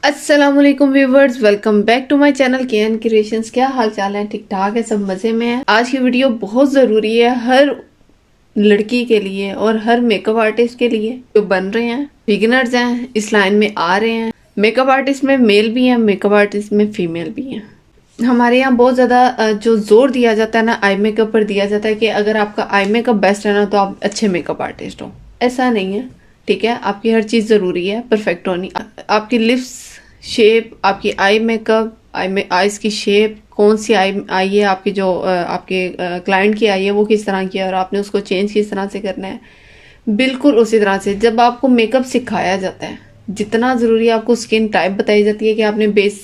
अस्सलामुअलैकुम viewers, welcome back to my channel KN creations. क्या हाल चाल है? ठीक ठाक है, सब मज़े में है। आज की वीडियो बहुत ज़रूरी है हर लड़की के लिए और हर मेकअप आर्टिस्ट के लिए जो बन रहे हैं, बिगिनर्स हैं, इस लाइन में आ रहे हैं। मेकअप आर्टिस्ट में मेल भी हैं, मेकअप आर्टिस्ट में फीमेल भी हैं। हमारे यहाँ बहुत ज़्यादा जो जोर दिया जाता है ना, आई मेकअप पर दिया जाता है कि अगर आपका आई मेकअप बेस्ट है ना तो आप अच्छे मेकअप आर्टिस्ट हो। ऐसा नहीं है, ठीक है। आपकी हर चीज़ ज़रूरी है, परफेक्ट होनी। आपकी लिप्स शेप, आपकी आई मेकअप, आईज की शेप, कौन सी आई है आपकी, जो आपके क्लाइंट की आई है वो किस तरह की है और आपने उसको चेंज किस तरह से करना है, बिल्कुल उसी तरह से। जब आपको मेकअप सिखाया जाता है, जितना ज़रूरी है, आपको स्किन टाइप बताई जाती है कि आपने बेस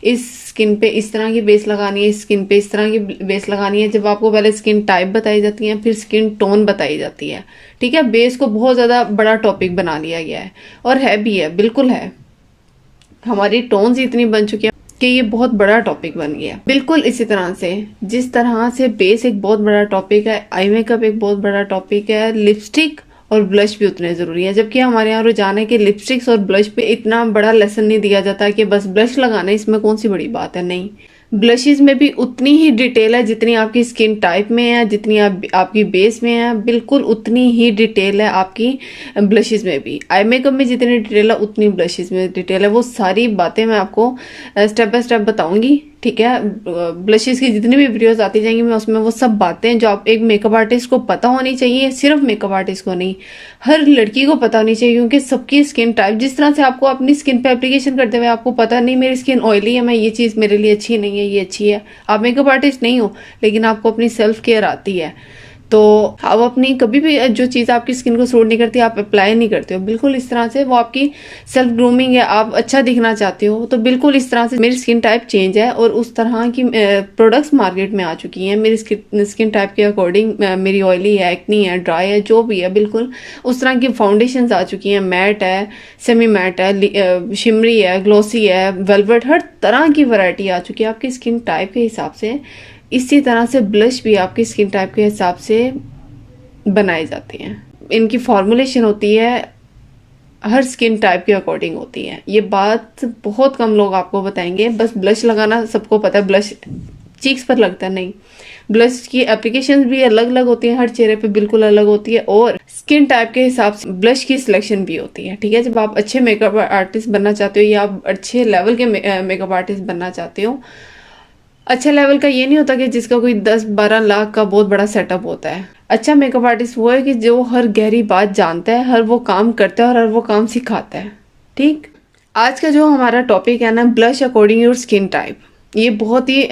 इस स्किन पे इस तरह की बेस लगानी है, इस स्किन पे इस तरह की बेस लगानी है। जब आपको पहले स्किन टाइप बताई जाती है, फिर स्किन टोन बताई जाती है, ठीक है। बेस को बहुत ज़्यादा बड़ा टॉपिक बना लिया गया है और है भी है, बिल्कुल है। हमारी टोन्स इतनी बन चुकी है कि ये बहुत बड़ा टॉपिक बन गया। बिल्कुल इसी तरह से जिस तरह से बेस एक बहुत बड़ा टॉपिक है, आई मेकअप एक बहुत बड़ा टॉपिक है, लिपस्टिक और ब्लश भी उतने ज़रूरी है। जबकि हमारे यहाँ रुझान है कि लिपस्टिक्स और ब्लश पे इतना बड़ा लेसन नहीं दिया जाता कि बस ब्लश लगाना, इसमें कौन सी बड़ी बात है। नहीं, ब्लशेस में भी उतनी ही डिटेल है जितनी आपकी स्किन टाइप में है, जितनी आपकी बेस में है, बिल्कुल उतनी ही डिटेल है आपकी ब्लशेस में भी। आई मेकअप में जितनी डिटेल है उतनी ब्लशेस में डिटेल है। वो सारी बातें मैं आपको स्टेप बाय स्टेप बताऊंगी, ठीक है। ब्लशेस की जितनी भी वीडियोस आती जाएंगी मैं उसमें वो सब बातें जो आप एक मेकअप आर्टिस्ट को पता होनी चाहिए, सिर्फ मेकअप आर्टिस्ट को नहीं, हर लड़की को पता होनी चाहिए। क्योंकि सबकी स्किन टाइप, जिस तरह से आपको अपनी स्किन पे एप्लीकेशन करते हुए आपको पता नहीं मेरी स्किन ऑयली है, मैं ये चीज़ मेरे लिए अच्छी नहीं है, ये अच्छी है। आप मेकअप आर्टिस्ट नहीं हो लेकिन आपको अपनी सेल्फ केयर आती है, तो आप अपनी कभी भी जो चीज़ आपकी स्किन को सूट नहीं करती आप अप्लाई नहीं करते हो। बिल्कुल इस तरह से वो आपकी सेल्फ ग्रूमिंग है, आप अच्छा दिखना चाहते हो तो बिल्कुल इस तरह से मेरी स्किन टाइप चेंज है और उस तरह की प्रोडक्ट्स मार्केट में आ चुकी हैं मेरी स्किन टाइप के अकॉर्डिंग। मेरी ऑयली है, एक्नी है, ड्राई है, जो भी है, बिल्कुल उस तरह की फाउंडेशन आ चुकी हैं। मैट है, सेमी मैट है, शिमरी है, ग्लोसी है, वेलवेट, हर तरह की वैरायटी आ चुकी है आपकी स्किन टाइप के हिसाब से। इसी तरह से ब्लश भी आपकी स्किन टाइप के हिसाब से बनाए जाते हैं। इनकी फॉर्मुलेशन होती है हर स्किन टाइप के अकॉर्डिंग होती है। ये बात बहुत कम लोग आपको बताएंगे। बस ब्लश लगाना सबको पता है, ब्लश चीक्स पर लगता है, नहीं। ब्लश की एप्लीकेशंस भी अलग अलग होती हैं, हर चेहरे पे बिल्कुल अलग होती है और स्किन टाइप के हिसाब से ब्लश की सिलेक्शन भी होती है, ठीक है। जब आप अच्छे मेकअप आर्टिस्ट बनना चाहते हो या आप अच्छे लेवल के मेकअप आर्टिस्ट बनना चाहते हो, अच्छा लेवल का ये नहीं होता कि जिसका कोई 10-12 लाख का बहुत बड़ा सेटअप होता है। अच्छा मेकअप आर्टिस्ट वो है कि जो हर गहरी बात जानता है, हर वो काम करता है और हर वो काम सिखाता है, ठीक। आज का जो हमारा टॉपिक है ना, blush according your skin type, ये बहुत ही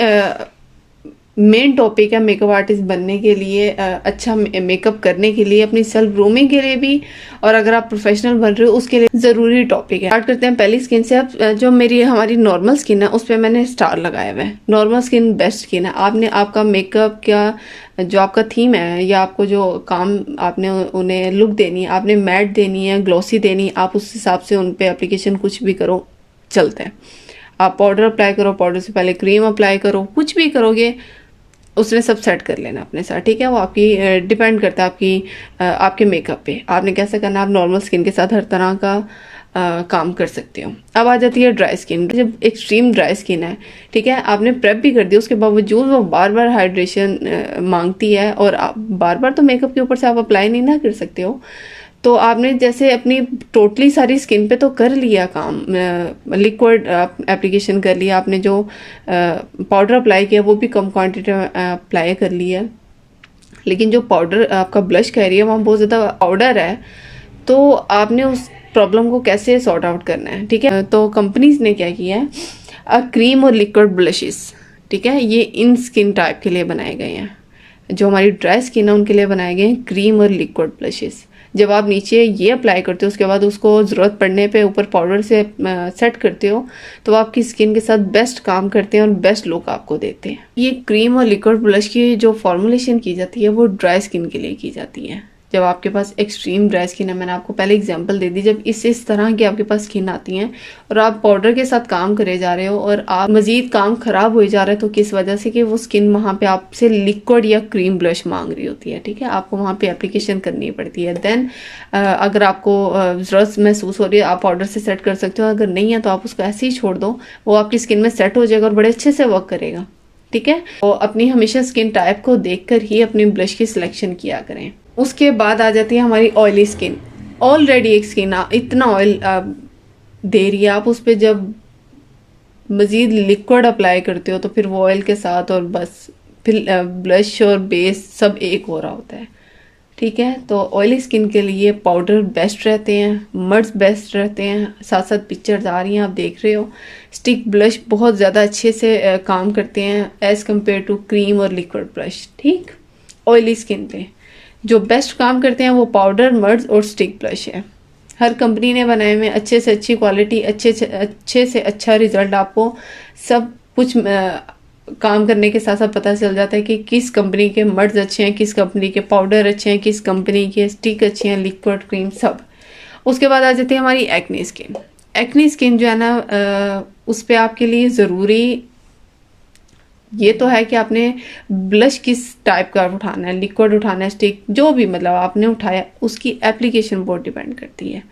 मेन टॉपिक है मेकअप आर्टिस्ट बनने के लिए, अच्छा मेकअप करने के लिए, अपनी सेल्फ ग्रूमिंग के लिए भी, और अगर आप प्रोफेशनल बन रहे हो उसके लिए ज़रूरी टॉपिक है। स्टार्ट करते हैं पहली स्किन से। अब जो हमारी नॉर्मल स्किन है उस पर मैंने स्टार लगाया हुआ है। नॉर्मल स्किन बेस्ट स्किन है। आपने आपका मेकअप का जो आपका थीम है या आपको जो काम आपने उन्हें लुक देनी है, आपने मैट देनी है, ग्लॉसी देनी है, आप उस हिसाब से उन पर एप्लीकेशन कुछ भी करो, चलता है। आप पाउडर अप्लाई करो, पाउडर से पहले क्रीम अप्लाई करो, कुछ भी करोगे उसने सब सेट कर लेना अपने साथ, ठीक है। वो आपकी डिपेंड करता है आपके मेकअप पे, आपने कैसा करना है। आप नॉर्मल स्किन के साथ हर तरह का काम कर सकते हो। अब आ जाती है ड्राई स्किन। जब एक्सट्रीम ड्राई स्किन है, ठीक है, आपने प्रेप भी कर दिया, उसके बावजूद वो बार बार हाइड्रेशन मांगती है और आप बार बार तो मेकअप के ऊपर से आप अप्लाई नहीं ना कर सकते हो। तो आपने जैसे अपनी टोटली सारी स्किन पे तो कर लिया काम, लिक्विड एप्लीकेशन कर लिया, आपने जो पाउडर अप्लाई किया वो भी कम क्वांटिटी में अप्लाई कर लिया, लेकिन जो पाउडर आपका ब्लश कह रही है वहाँ बहुत ज़्यादा पाउडर है, तो आपने उस प्रॉब्लम को कैसे सॉर्ट आउट करना है, ठीक है। तो कंपनीज ने क्या किया है, क्रीम और लिक्विड ब्लशेस, ठीक है, ये इन स्किन टाइप के लिए बनाए गए हैं। जो हमारी ड्राई स्किन है उनके लिए बनाए गए हैं क्रीम और लिक्विड ब्लशेस। जब आप नीचे ये अप्लाई करते हो उसके बाद उसको ज़रूरत पड़ने पे ऊपर पाउडर से सेट करते हो तो आपकी स्किन के साथ बेस्ट काम करते हैं और बेस्ट लुक आपको देते हैं। ये क्रीम और लिक्विड ब्लश की जो फॉर्मुलेशन की जाती है वो ड्राई स्किन के लिए की जाती है, जब आपके पास एक्सट्रीम ड्राई स्किन है, मैंने आपको पहले एग्जांपल दे दी, जब इस तरह की आपके पास स्किन आती है और आप पाउडर के साथ काम करे जा रहे हो और आप मजीद काम खराब हो जा रहा है, तो किस वजह से कि वो स्किन वहाँ पे आपसे लिक्विड या क्रीम ब्लश मांग रही होती है, ठीक है, आपको वहाँ पे एप्लीकेशन करनी पड़ती है। देन अगर आपको ज़रूरत महसूस हो रही है आप पाउडर से सेट कर सकते हो, अगर नहीं है तो आप उसको ऐसे ही छोड़ दो, वो आपकी स्किन में सेट हो जाएगा और बड़े अच्छे से वर्क करेगा, ठीक है। तो अपनी हमेशा स्किन टाइप को देखकर ही अपनी ब्लश की सिलेक्शन किया करें। उसके बाद आ जाती है हमारी ऑयली स्किन। ऑलरेडी एक स्किन इतना ऑयल दे रही है, आप उस पर जब मज़ीद लिक्विड अप्लाई करते हो तो फिर वो ऑयल के साथ और बस फिर ब्लश और बेस सब एक हो रहा होता है, ठीक है। तो ऑयली स्किन के लिए पाउडर बेस्ट रहते हैं, मड्स बेस्ट रहते हैं। साथ साथ पिक्चर्स आ रही हैं, आप देख रहे हो, स्टिक ब्लश बहुत ज़्यादा अच्छे से काम करते हैं एज़ कम्पेयर टू क्रीम और लिक्विड ब्लश, ठीक। ऑयली स्किन पे जो बेस्ट काम करते हैं वो पाउडर, मड्स और स्टिक ब्लश है। हर कंपनी ने बनाए हुए अच्छे से अच्छी क्वालिटी, अच्छे से अच्छा रिजल्ट, आपको सब कुछ काम करने के साथ साथ पता चल जाता है कि किस कंपनी के मड्स अच्छे हैं, किस कंपनी के पाउडर अच्छे हैं, किस कंपनी के स्टिक अच्छे हैं, लिक्विड, क्रीम, सब। उसके बाद आ जाती है हमारी एक्ने स्किन। एक्ने स्किन जो है ना, उस पर आपके लिए ज़रूरी ये तो है कि आपने ब्लश किस टाइप का उठाना है, लिक्विड उठाना है, स्टिक, जो भी मतलब आपने उठाया उसकी एप्लीकेशन बहुत डिपेंड करती है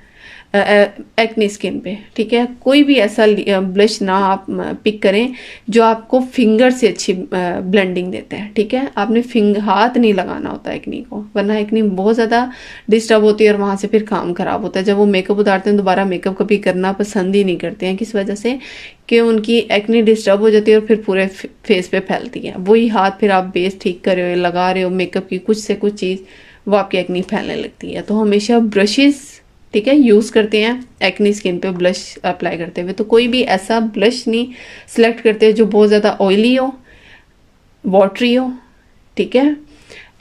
एक्ने स्किन पे, ठीक है। कोई भी ऐसा ब्लश ना आप पिक करें जो आपको फिंगर से अच्छी ब्लेंडिंग देता है, ठीक है। आपने हाथ नहीं लगाना होता एक्नी को, वरना एक्नी बहुत ज़्यादा डिस्टर्ब होती है और वहाँ से फिर काम ख़राब होता है। जब वो मेकअप उतारते हैं दोबारा मेकअप कभी करना पसंद ही नहीं करते हैं, किस वजह से कि उनकी एक्नी डिस्टर्ब हो जाती है और फिर पूरे फेस पे फैलती है। वही हाथ फिर आप बेस ठीक कर रहे हो, लगा रहे हो मेकअप की कुछ से कुछ चीज़, वो आपकी एक्नी फैलने लगती है। तो हमेशा ब्रशेस, ठीक है, यूज़ करते हैं एक्नी स्किन पे ब्लश अप्लाई करते हुए, तो कोई भी ऐसा ब्लश नहीं सिलेक्ट करते जो बहुत ज़्यादा ऑयली हो, वाटरी हो, ठीक है।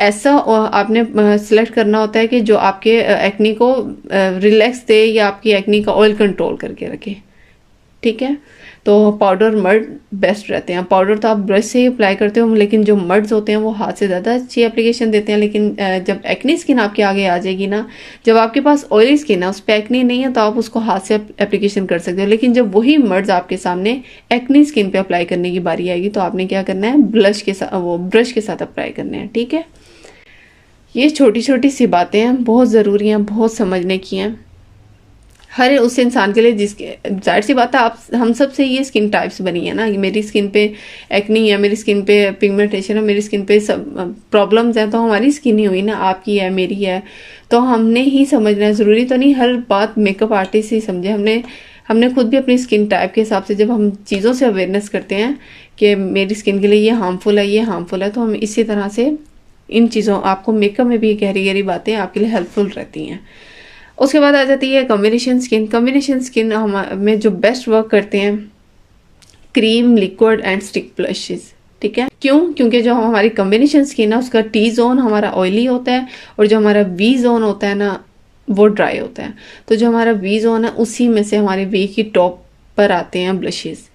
ऐसा आपने सिलेक्ट करना होता है कि जो आपके एक्नी को रिलैक्स दे या आपकी एक्नी का ऑयल कंट्रोल करके रखे, ठीक है। तो पाउडर मड बेस्ट रहते हैं। पाउडर तो आप ब्रश से ही अप्लाई करते हो, लेकिन जो मड्स होते हैं वो हाथ से ज़्यादा अच्छी एप्लीकेशन देते हैं। लेकिन जब एक्नी स्किन आपके आगे आ जाएगी ना, जब आपके पास ऑयली स्किन है, उस पर एक्नी नहीं है, तो आप उसको हाथ से एप्लीकेशन कर सकते हो। लेकिन जब वही मड्स आपके सामने एक्नी स्किन पे अप्लाई करने की बारी आएगी तो आपने क्या करना है, ब्रश के साथ अप्लाई करने हैं, ठीक है। ये छोटी छोटी सी बातें हैं, बहुत ज़रूरी हैं, बहुत समझने की हैं हर उस इंसान के लिए जिसके, जाहिर सी बात है आप हम सब से ये स्किन टाइप्स बनी है ना। मेरी स्किन पे एक्नी है, मेरी स्किन पे पिगमेंटेशन है, मेरी स्किन पे सब प्रॉब्लम्स हैं, तो हमारी स्किन ही हुई ना, आपकी है, मेरी है, तो हमने ही समझना है। ज़रूरी तो नहीं हर बात मेकअप आर्टिस्ट ही समझे, हमने खुद भी अपनी स्किन टाइप के हिसाब से जब हम चीज़ों से अवेयरनेस करते हैं कि मेरी स्किन के लिए ये हार्मफुल है, ये हार्मफुल है, तो हम इसी तरह से इन चीज़ों, आपको मेकअप में भी गहरी गहरी बातें आपके लिए हेल्पफुल रहती हैं। उसके बाद आ जाती है कॉम्बिनेशन स्किन। कॉम्बिनेशन स्किन में जो बेस्ट वर्क करते हैं cream, liquid and stick blushes, ठीक है। क्यों? क्योंकि जो हमारी कॉम्बिनेशन स्किन है उसका टी जोन हमारा ऑयली होता है और जो हमारा वी जोन होता है ना वो ड्राई होता है। तो जो हमारा वी जोन है उसी में से हमारे वी की टॉप पर आते हैं ब्लशेस।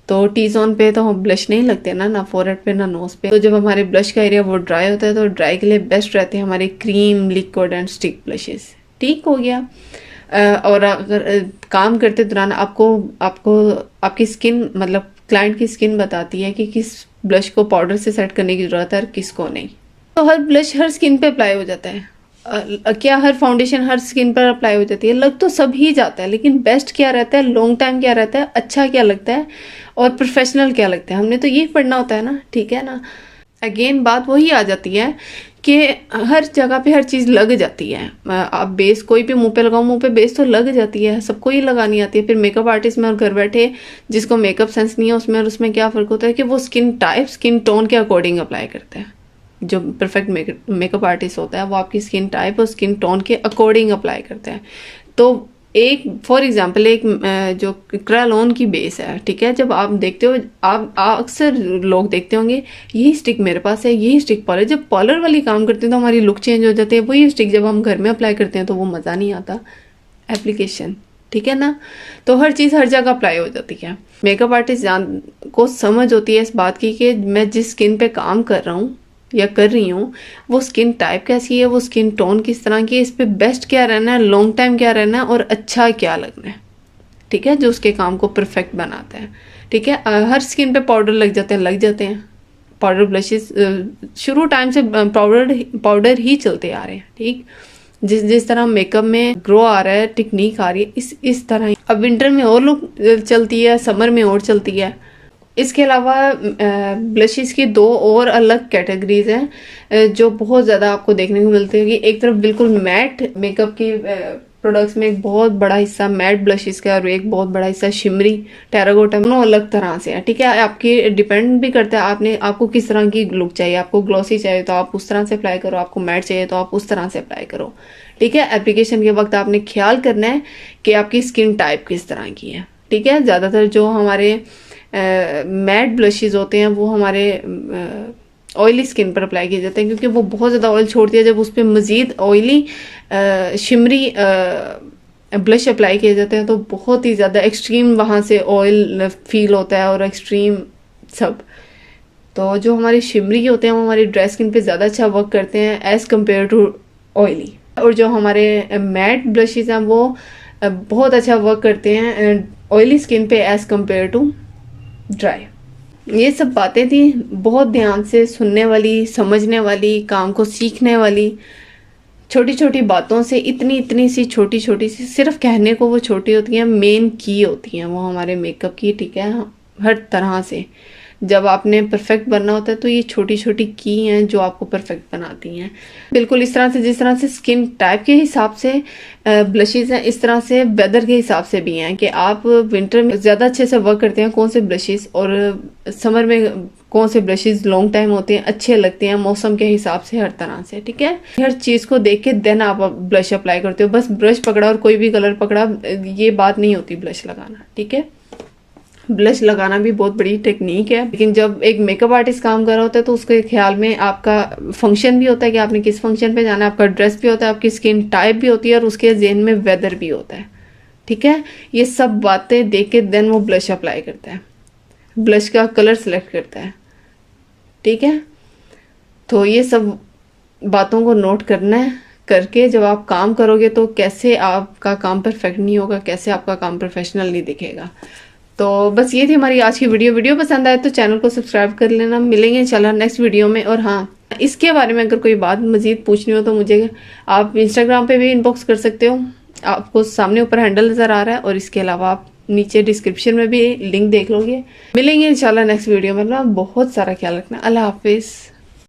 तो टी जोन पे तो हम ब्लश नहीं लगते ना फोरहेड पे ना नोज पे। तो जब हमारे ब्लश का एरिया वो ड्राई होता है तो ड्राई के लिए बेस्ट रहते हैं हमारे cream, liquid and stick blushes, ठीक हो गया। और अगर काम करते दौरान आपको आपकी स्किन, मतलब क्लाइंट की स्किन बताती है कि किस ब्लश को पाउडर से सेट करने की ज़रूरत है और किसको नहीं। तो हर ब्लश हर स्किन पे अप्लाई हो जाता है। क्या हर फाउंडेशन हर स्किन पर अप्लाई हो जाती है? लग तो सब ही जाता है, लेकिन बेस्ट क्या रहता है, लॉन्ग टाइम क्या रहता है, अच्छा क्या लगता है और प्रोफेशनल क्या लगता है, हमने तो ये पढ़ना होता है ना, ठीक है ना। अगेन बात वही आ जाती है कि हर जगह पे हर चीज़ लग जाती है। आप बेस कोई भी मुंह पे लगाओ, मुंह पे बेस तो लग जाती है, सबको ही लगानी आती है। फिर मेकअप आर्टिस्ट में और घर बैठे जिसको मेकअप सेंस नहीं है उसमें और उसमें क्या फ़र्क होता है कि वो स्किन टाइप, स्किन टोन के अकॉर्डिंग अप्लाई करता है। जो परफेक्ट मेकअप आर्टिस्ट होता है वो आपकी स्किन टाइप और स्किन टोन के अकॉर्डिंग अप्लाई करता है। तो एक फॉर एग्जांपल एक जो क्रेलोन की बेस है, ठीक है, जब आप देखते हो, आप अक्सर लोग देखते होंगे यही स्टिक मेरे पास है, यही स्टिक पार्लर, जब पार्लर वाली काम करते हैं तो हमारी लुक चेंज हो जाती है। वही स्टिक जब हम घर में अप्लाई करते हैं तो वो मज़ा नहीं आता एप्लीकेशन, ठीक है ना। तो हर चीज़ हर जगह अप्लाई हो जाती है। मेकअप आर्टिस्ट को समझ होती है इस बात की कि मैं जिस स्किन पे काम कर रहा हूँ या कर रही हूँ, वो स्किन टाइप कैसी है, वो स्किन टोन किस तरह की है, इस पे बेस्ट क्या रहना है, लॉन्ग टाइम क्या रहना है और अच्छा क्या लगना है, ठीक है, जो उसके काम को परफेक्ट बनाता है। ठीक है, हर स्किन पे पाउडर लग जाते हैं पाउडर ब्लशेस शुरू टाइम से पाउडर ही चलते आ रहे हैं। ठीक, जिस तरह मेकअप में ग्रो आ रहा है, टेक्निक आ रही है, इस तरह ही अब विंटर में और लुक चलती है, समर में और चलती है। इसके अलावा ब्लशेस की दो और अलग कैटेगरीज हैं जो बहुत ज़्यादा आपको देखने को मिलती है कि एक तरफ बिल्कुल मैट मेकअप की प्रोडक्ट्स में एक बहुत बड़ा हिस्सा मैट ब्लशेस का और एक बहुत बड़ा हिस्सा शिमरी टेराकोटा, दोनों अलग तरह से है। ठीक है, आपकी डिपेंड भी करता है आपको किस तरह की लुक चाहिए। आपको ग्लॉसी चाहिए तो आप उस तरह से अप्लाई करो, आपको मैट चाहिए तो आप उस तरह से अप्लाई करो। ठीक है, एप्लीकेशन के वक्त आपने ख्याल करना है कि आपकी स्किन टाइप किस तरह की है। ठीक है, ज़्यादातर जो हमारे मैट ब्लशेस होते हैं वो हमारे ऑयली स्किन पर अप्लाई किए जाते हैं क्योंकि वो बहुत ज़्यादा ऑयल छोड़ती है। जब उस पर मज़ीद ऑयली शिमरी ब्लश अप्लाई किए जाते हैं तो बहुत ही ज़्यादा एक्सट्रीम वहाँ से ऑयल फील होता है और एक्सट्रीम सब। तो जो हमारे शिमरी होते हैं वो हमारी ड्राई स्किन पे ज़्यादा अच्छा वर्क करते हैं एज़ कम्पेयर टू ऑयली, और जो हमारे मैट ब्लशेस हैं वो बहुत अच्छा वर्क करते हैं ऑयली स्किन पे एज़ कम्पेयर टू ड्राई। ये सब बातें थी बहुत ध्यान से सुनने वाली, समझने वाली, काम को सीखने वाली। छोटी छोटी बातों से इतनी सी छोटी सी, सिर्फ कहने को वो छोटी होती हैं, मेन की होती हैं वो हमारे मेकअप की। ठीक है, हर तरह से जब आपने परफेक्ट बनना होता है तो ये छोटी छोटी की हैं जो आपको परफेक्ट बनाती हैं। बिल्कुल इस तरह से जिस तरह से स्किन टाइप के हिसाब से ब्लशेस हैं, इस तरह से वेदर के हिसाब से भी हैं कि आप विंटर में ज़्यादा अच्छे से वर्क करते हैं कौन से ब्लशेस और समर में कौन से ब्लशेस लॉन्ग टाइम होते हैं, अच्छे लगते हैं मौसम के हिसाब से, हर तरह से। ठीक है, हर चीज़ को देख के देन आप ब्लश अप्लाई करते हो। बस ब्रश पकड़ा और कोई भी कलर पकड़ा, ये बात नहीं होती ब्लश लगाना। ठीक है, ब्लश लगाना भी बहुत बड़ी टेक्निक है, लेकिन जब एक मेकअप आर्टिस्ट काम कर रहा होता है तो उसके ख्याल में आपका फंक्शन भी होता है कि आपने किस फंक्शन पे जाना है, आपका ड्रेस भी होता है, आपकी स्किन टाइप भी होती है और उसके ज़हन में वेदर भी होता है। ठीक है, ये सब बातें देख के देन वो ब्लश अप्लाई करता है, ब्लश का कलर सेलेक्ट करता है। ठीक है, तो ये सब बातों को नोट करना है, करके जब आप काम करोगे तो कैसे आपका काम परफेक्ट नहीं होगा, कैसे आपका काम प्रोफेशनल नहीं दिखेगा। तो बस ये थी हमारी आज की वीडियो पसंद आए तो चैनल को सब्सक्राइब कर लेना। मिलेंगे इंशाल्लाह नेक्स्ट वीडियो में। और हाँ, इसके बारे में अगर कोई बात मजीद पूछनी हो तो मुझे आप इंस्टाग्राम पे भी इनबॉक्स कर सकते हो, आपको सामने ऊपर हैंडल नज़र आ रहा है और इसके अलावा आप नीचे डिस्क्रिप्शन में भी लिंक देख लोगे। मिलेंगे इंशाल्लाह नेक्स्ट वीडियो में। बहुत सारा ख्याल रखना। अल्लाह हाफिज़।